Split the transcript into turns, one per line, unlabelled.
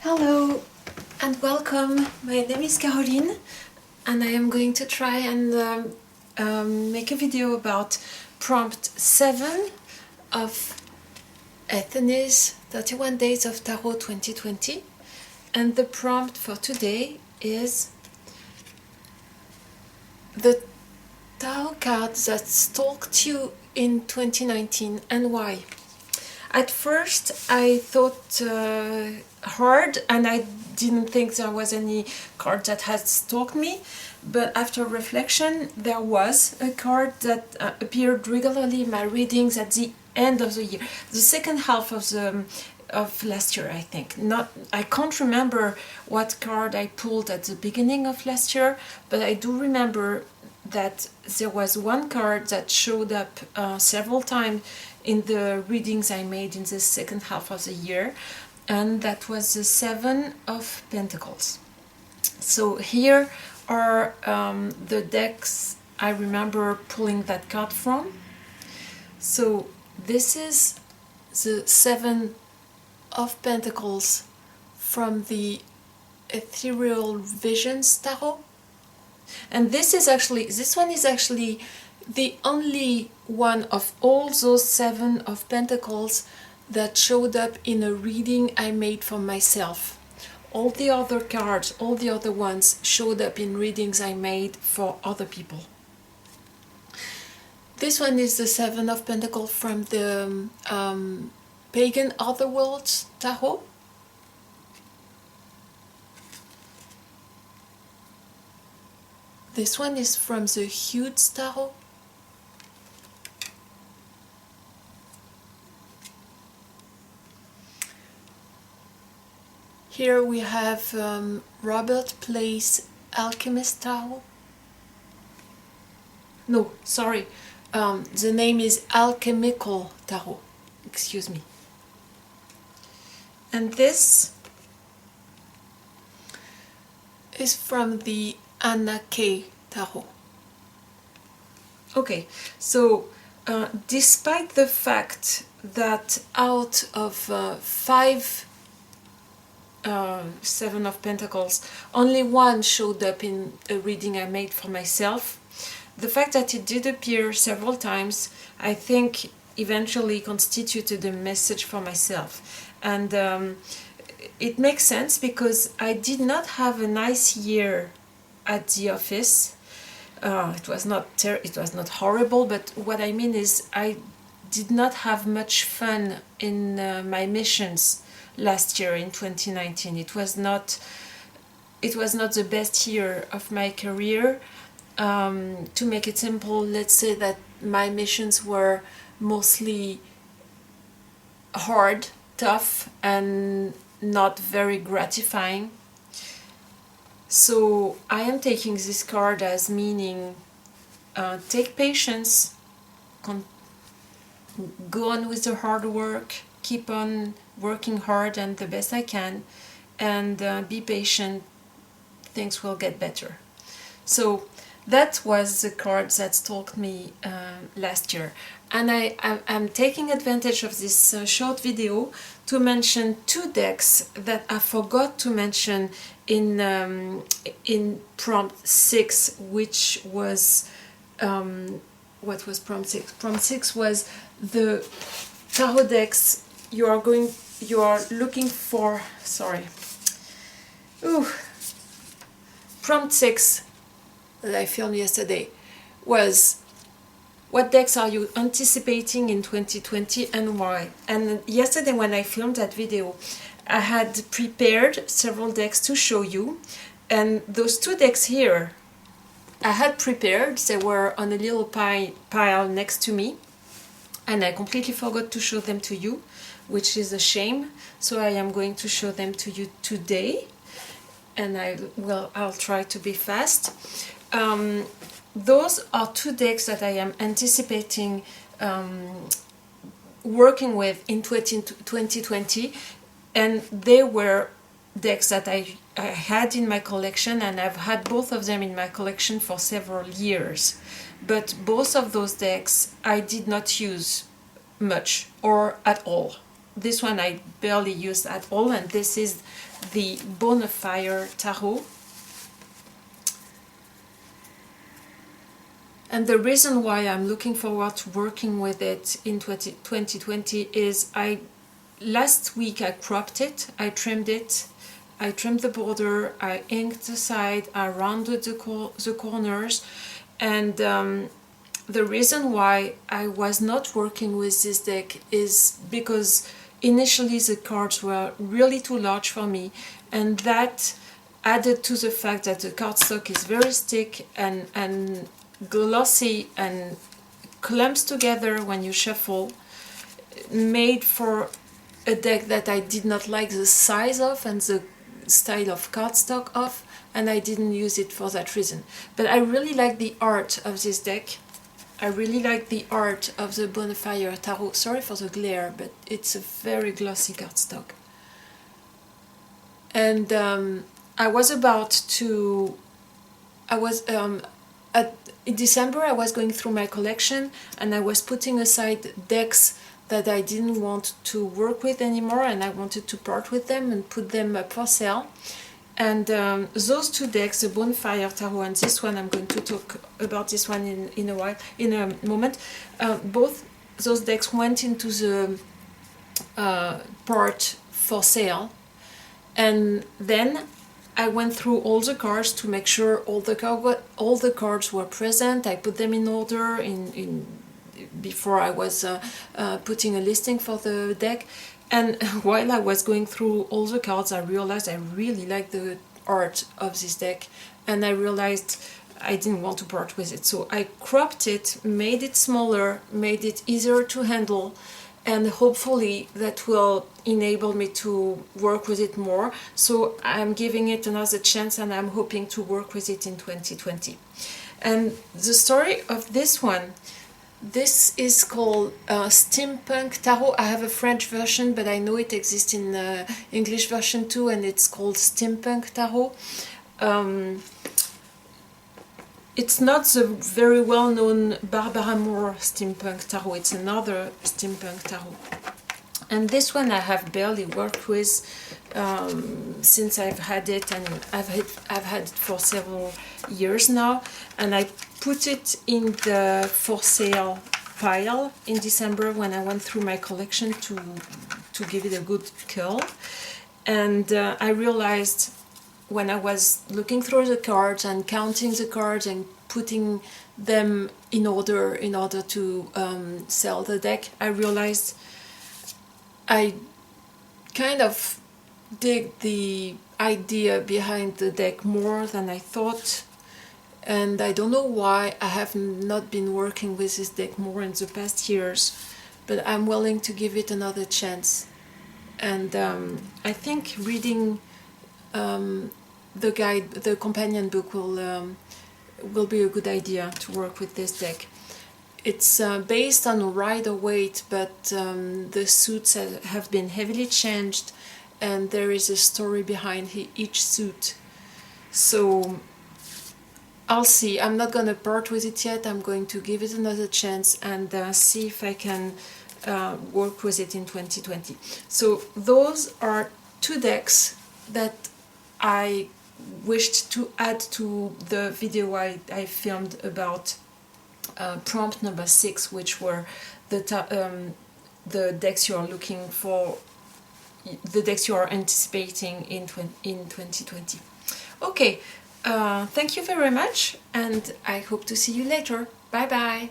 Hello and welcome. My name is Caroline and I am going to try and make a video about prompt 7 of Ethony's 31 Days of Tarot 2020, and the prompt for today is the tarot cards that stalked you in 2019 and why. At first I thought hard and I didn't think there was any card that had stalked me, but after reflection there was a card that appeared regularly in my readings at the end of the year, the second half of last year, I think. I can't remember what card I pulled at the beginning of last year, but I do remember that there was one card that showed up several times in the readings I made in the second half of the year, and that was the 7 of Pentacles. So here are the decks I remember pulling that card from. So this is the 7 of Pentacles from the Ethereal Visions tarot, and this one is actually the only one of all those 7 of Pentacles that showed up in a reading I made for myself. All the other cards, all the other ones showed up in readings I made for other people. This one is the 7 of Pentacles from the Pagan Otherworlds tarot. This one is from the Hudes tarot. Here we have Robert Place Alchemist tarot. No, sorry, the name is Alchemical tarot, excuse me. And this is from the Anake tarot. Okay, so despite the fact that out of 5 7 of Pentacles, only one showed up in a reading I made for myself, the fact that it did appear several times, I think eventually constituted a message for myself. And it makes sense because I did not have a nice year at the office. It was not horrible, but what I mean is I did not have much fun in my missions last year in 2019. It was not the best year of my career. To make it simple, let's say that my missions were mostly hard, tough, and not very gratifying. So I am taking this card as meaning take patience, go on with the hard work, keep on working hard and the best I can, and be patient, things will get better. So that was the card that stalked me last year, and I'm taking advantage of this short video to mention 2 decks that I forgot to mention in prompt 6, which was what was prompt 6? Prompt 6 was the tarot decks you are looking for. Sorry. Prompt 6 that I filmed yesterday was what decks are you anticipating in 2020 and why? And yesterday when I filmed that video, I had prepared several decks to show you, and those 2 decks here I had prepared. They were on a little pile next to me, and I completely forgot to show them to you, which is a shame. So I am going to show them to you today, and I'll try to be fast. Those are 2 decks that I am anticipating working with in 2020, and they were decks that I had in my collection, and I've had both of them in my collection for several years. But both of those decks I did not use much or at all. this one I barely used at all, and this is the Bonefire Tarot. And the reason why I'm looking forward to working with it in 2020 is last week I cropped it, I trimmed it, I trimmed the border, I inked the side, I rounded the corners, and the reason why I was not working with this deck is because initially the cards were really too large for me, and that added to the fact that the cardstock is very thick and glossy and clumps together when you shuffle, made for a deck that I did not like the size of and the style of cardstock of, and I didn't use it for that reason. But I really like the art of this deck. I really like the art of the Bonefire Tarot. Sorry for the glare, but it's a very glossy cardstock. And in December I was going through my collection, and I was putting aside decks that I didn't want to work with anymore, and I wanted to part with them and put them up for sale. And those two decks, the Bonefire Tarot and this one, I'm going to talk about this one in a moment. Both those decks went into the part for sale, and then I went through all the cards to make sure all the cards were present. I put them in order before I was putting a listing for the deck. And while I was going through all the cards, I realized I really like the art of this deck, and I realized I didn't want to part with it. So I cropped it, made it smaller, made it easier to handle, and hopefully that will enable me to work with it more. So I'm giving it another chance, and I'm hoping to work with it in 2020. And the story of this one, this is called Steampunk Tarot. I have a French version, but I know it exists in English version too, and it's called Steampunk Tarot. It's not the very well-known Barbara Moore Steampunk Tarot, it's another Steampunk Tarot. And this one I have barely worked with since I've had it, and I've had it for several years now, and I put it in the for sale pile in December when I went through my collection to give it a good curl. And I realized when I was looking through the cards and counting the cards and putting them in order to sell the deck, I realized I kind of dig the idea behind the deck more than I thought, and I don't know why I have not been working with this deck more in the past years, but I'm willing to give it another chance. And I think reading the companion book will be a good idea to work with this deck. It's based on Rider-Waite, but the suits have been heavily changed, and there is a story behind each suit. So I'll see. I'm not going to part with it yet. I'm going to give it another chance and see if I can work with it in 2020. So those are two decks that I wished to add to the video I filmed about prompt number 6, which were the decks you are looking for, the decks you are anticipating in 2020. Okay, thank you very much, and I hope to see you later. Bye bye.